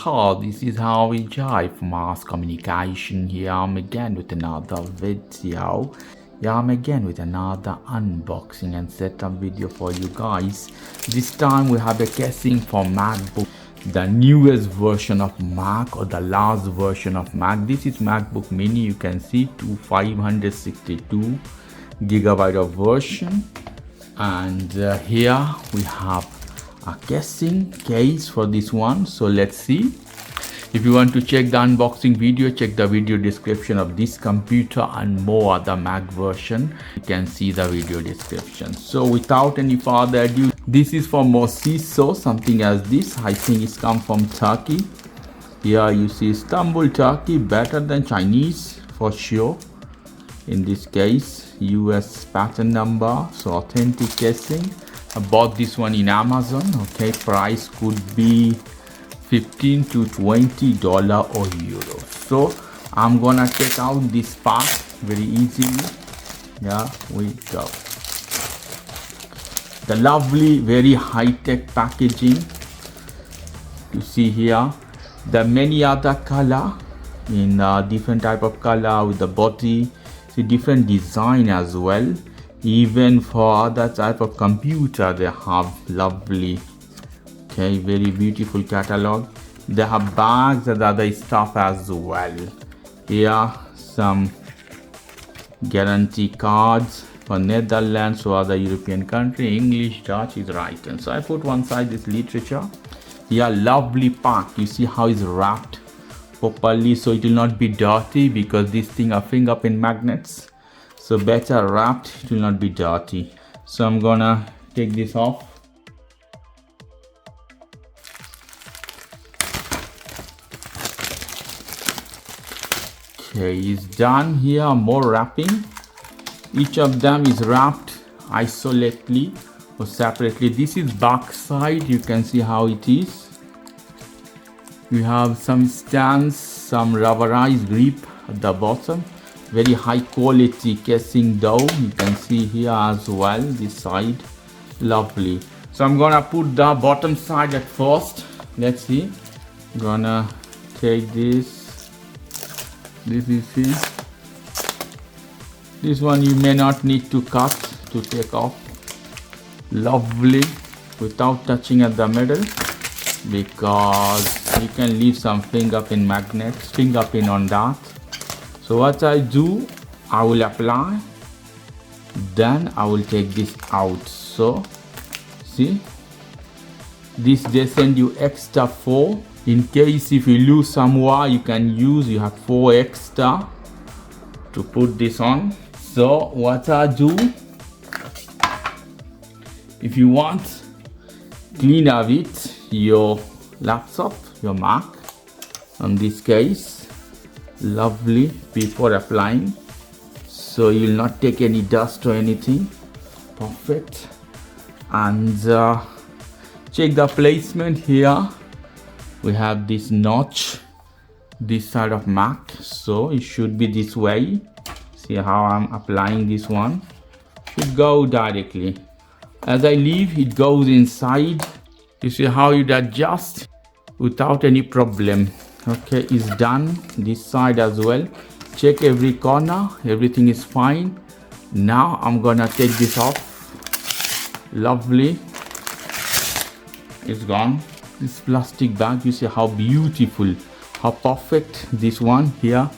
This is how we drive mass communication. Here I'm again with another video. I'm again with another unboxing and setup video for you guys. This time we have a casing for MacBook, the newest version of Mac, or the last version of Mac. This is MacBook Mini. You can see 562 gigabyte of version, and here we have a casing case for this one. So let's see. If you want to check the unboxing video, check the video description of this computer and more other Mac version. You can see the video description. So without any further ado, this is for MOSISO, something as this. I think it's come from Turkey. Here you see Istanbul, Turkey, better than Chinese for sure. In this case, US patent number, so authentic casing. I bought this one in Amazon. Okay, price could be $15 to $20 or euro. So I'm gonna take out this part very easily. Yeah, we go. The lovely, very high-tech packaging. You see here the many other color in different type of color with the body. See different design as well. Even for other type of computer, they have lovely, okay, very beautiful catalog. They have bags and other stuff as well. Here some guarantee cards for Netherlands or other European country. English, Dutch is written. So I put one side this literature. Here lovely pack. You see how it's wrapped properly, so it will not be dirty because this thing are fingerprint magnets. So better wrapped, it will not be dirty. So I'm gonna take this off. Okay, it's done. Here more wrapping. Each of them is wrapped isolately or separately. This is back side. You can see how it is. We have some stands, some rubberized grip at the bottom. Very high quality casing though. You can see here as well, this side. Lovely. So I'm gonna put the bottom side at first. Let's see. I'm gonna take this. This is it. This one you may not need to cut to take off. Lovely, without touching at the middle, because you can leave some fingerprint magnets, fingerprint on that. So what I do, I will apply, then I will take this out. So see, this they send you extra 4 in case if you lose somewhere, you can use, you have 4 extra to put this on. So what I do, if you want clean up it, your laptop, your Mac, on this case, lovely, before applying, so you'll not take any dust or anything. Perfect. And check the placement. Here we have this notch this side of Mac, so it should be this way. See how I'm applying this one. It go directly. As I leave, it goes inside. You see how you adjust without any problem. Okay, it's done. This side as well. Check every corner, everything is fine. Now I'm gonna take this off. Lovely, it's gone. This plastic bag, you see how beautiful, how perfect this one. Here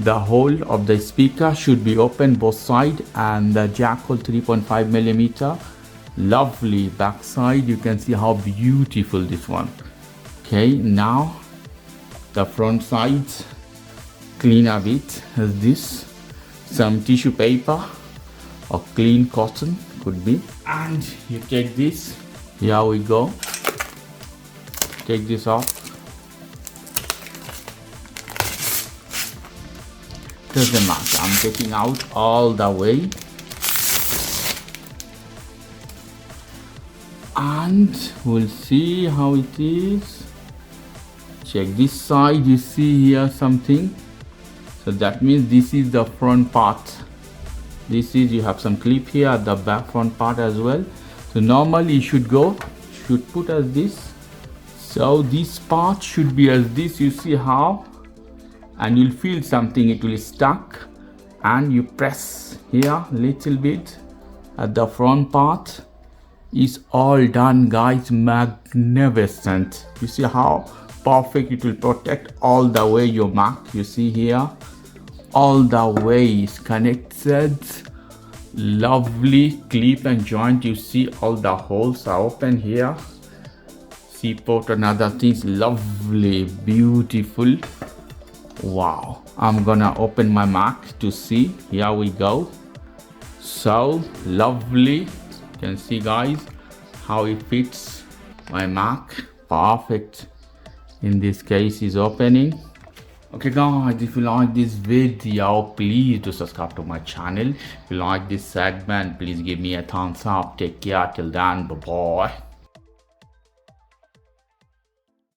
the hole of the speaker should be open both side, and the jack hole 3.5 millimeter. Lovely backside. You can see how beautiful this one. Okay, now the front sides, clean a bit as this. Some tissue paper or clean cotton could be, and you take this. Here we go. Take this off. Doesn't matter, I'm taking out all the way. And we'll see how it is. Check this side. You see here something, so that means this is the front part. This is, you have some clip here at the back front part as well. So normally you should put as this, So this part should be as this, you see how, and you'll feel something, it will stuck, and you press here little bit at the front part. Is all done, guys. Magnificent. You see how perfect it will protect all the way your Mac. You see here, all the way is connected. Lovely clip and joint. You see all the holes are open here. See port and other things. Lovely, beautiful. Wow. I'm gonna open my Mac to see. Here we go. So lovely. You can see, guys, how it fits my Mac. Perfect. In this case is opening. Okay guys, if you like this video, please do subscribe to my channel. If you like this segment, please give me a thumbs up. Take care till then. Bye bye.